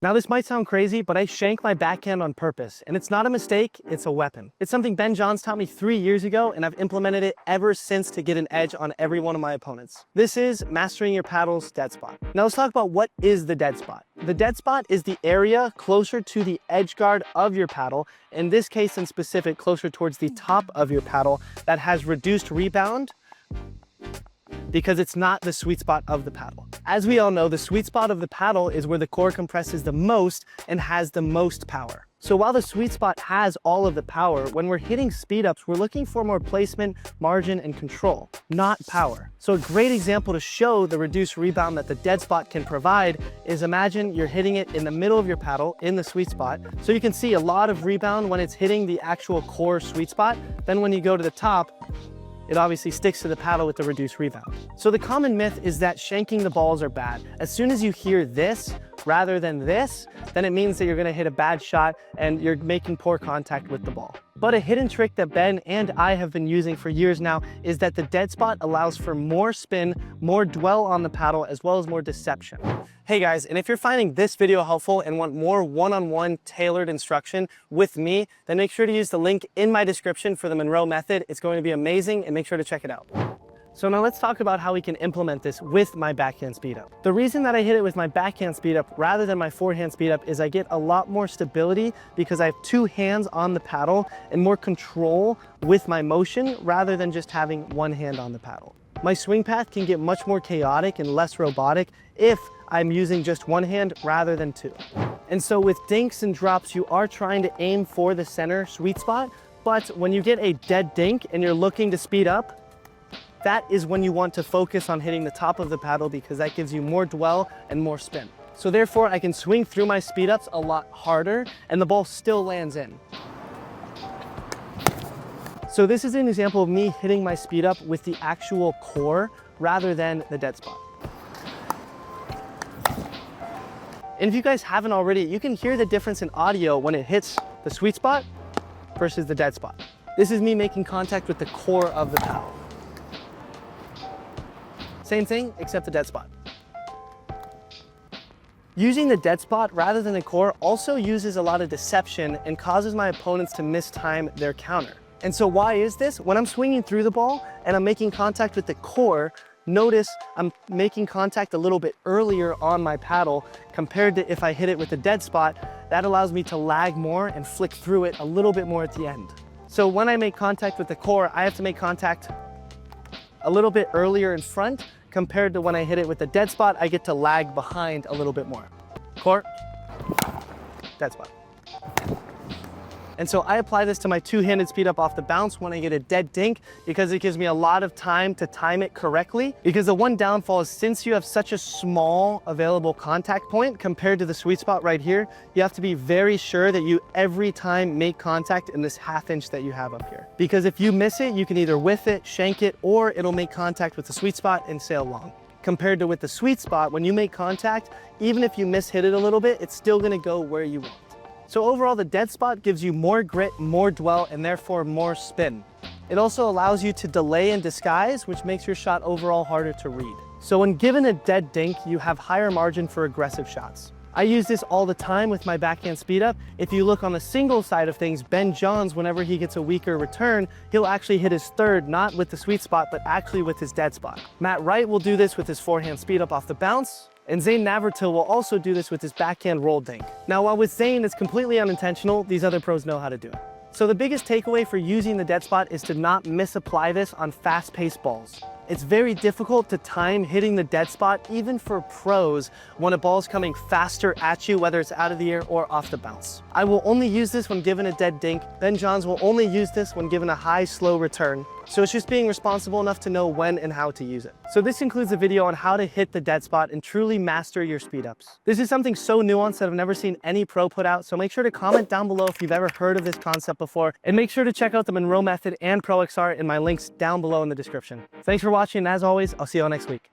Now this might sound crazy, but I shank my backhand on purpose, and it's not a mistake, it's a weapon. It's something Ben Johns taught me 3 years ago, and I've implemented it ever since to get an edge on every one of my opponents. This is mastering your paddle's dead spot. Now let's talk about what is the dead spot. The dead spot is the area closer to the edge guard of your paddle, in this case in specific, closer towards the top of your paddle, that has reduced rebound because it's not the sweet spot of the paddle. As we all know, the sweet spot of the paddle is where the core compresses the most and has the most power. So while the sweet spot has all of the power, when we're hitting speed ups, we're looking for more placement, margin, and control, not power. So a great example to show the reduced rebound that the dead spot can provide is imagine you're hitting it in the middle of your paddle in the sweet spot. So you can see a lot of rebound when it's hitting the actual core sweet spot. Then when you go to the top, it obviously sticks to the paddle with the reduced rebound. So the common myth is that shanking the balls are bad. As soon as you hear this rather than this, then it means that you're gonna hit a bad shot and you're making poor contact with the ball. But a hidden trick that Ben and I have been using for years now is that the dead spot allows for more spin, more dwell on the paddle, as well as more deception. Hey guys, and if you're finding this video helpful and want more one-on-one tailored instruction with me, then make sure to use the link in my description for the Monroe method. It's going to be amazing, and make sure to check it out. So now let's talk about how we can implement this with my backhand speed up. The reason that I hit it with my backhand speed up rather than my forehand speed up is I get a lot more stability because I have two hands on the paddle and more control with my motion rather than just having one hand on the paddle. My swing path can get much more chaotic and less robotic if I'm using just one hand rather than two. And so with dinks and drops, you are trying to aim for the center sweet spot, but when you get a dead dink and you're looking to speed up, that is when you want to focus on hitting the top of the paddle because that gives you more dwell and more spin. So therefore I can swing through my speed ups a lot harder and the ball still lands in. So this is an example of me hitting my speed up with the actual core rather than the dead spot. And if you guys haven't already, you can hear the difference in audio when it hits the sweet spot versus the dead spot. This is me making contact with the core of the paddle. Same thing, except the dead spot. Using the dead spot rather than the core also uses a lot of deception and causes my opponents to mistime their counter. And so why is this? When I'm swinging through the ball and I'm making contact with the core, notice I'm making contact a little bit earlier on my paddle compared to if I hit it with the dead spot. That allows me to lag more and flick through it a little bit more at the end. So when I make contact with the core, I have to make contact a little bit earlier in front compared to when I hit it with the dead spot, I get to lag behind a little bit more. Core, dead spot. And so I apply this to my two-handed speed up off the bounce when I get a dead dink because it gives me a lot of time to time it correctly. Because the one downfall is since you have such a small available contact point compared to the sweet spot right here, you have to be very sure that you every time make contact in this ½ inch that you have up here. Because if you miss it, you can either whiff it, shank it, or it'll make contact with the sweet spot and sail long. Compared to with the sweet spot, when you make contact, even if you mishit it a little bit, it's still gonna go where you want. So overall, the dead spot gives you more grit, more dwell, and therefore more spin. It also allows you to delay and disguise, which makes your shot overall harder to read. So when given a dead dink, you have higher margin for aggressive shots. I use this all the time with my backhand speed up. If you look on the single side of things, Ben Johns, whenever he gets a weaker return, he'll actually hit his third, not with the sweet spot, but actually with his dead spot. Matt Wright will do this with his forehand speed up off the bounce. And Zane Navratil will also do this with his backhand roll dink. Now, while with Zane it's completely unintentional, these other pros know how to do it. So the biggest takeaway for using the dead spot is to not misapply this on fast-paced balls. It's very difficult to time hitting the dead spot, even for pros, when a ball's coming faster at you, whether it's out of the air or off the bounce. I will only use this when given a dead dink. Ben Johns will only use this when given a high, slow return. So it's just being responsible enough to know when and how to use it. So this includes a video on how to hit the dead spot and truly master your speed ups. This is something so nuanced that I've never seen any pro put out, so make sure to comment down below if you've ever heard of this concept before, and make sure to check out the Monroe method and Pro XR in my links down below in the description. Thanks for watching, and as always, I'll see you all next week.